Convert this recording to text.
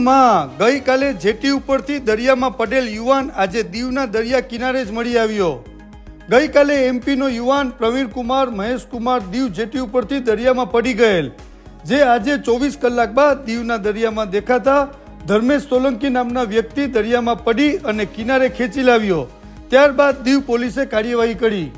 માં ગઈકાલે જેટી ઉપરથી દરિયામાં પડેલ યુવાન આજે દીવના દરિયા કિનારે જ મળી આવ્યો। ગઈકાલે એમપીનો યુવાન પ્રવીણકુમાર મહેશકુમાર દીવ જેટી ઉપરથી દરિયામાં પડી ગયેલ, જે આજે 24 કલાક બાદ દીવના દરિયામાં દેખાતા ધર્મેશ સોલંકી નામના વ્યક્તિ દરિયામાં પડી અને કિનારે ખેંચી લાવ્યો। ત્યારબાદ દીવ પોલીસે કાર્યવાહી કરી।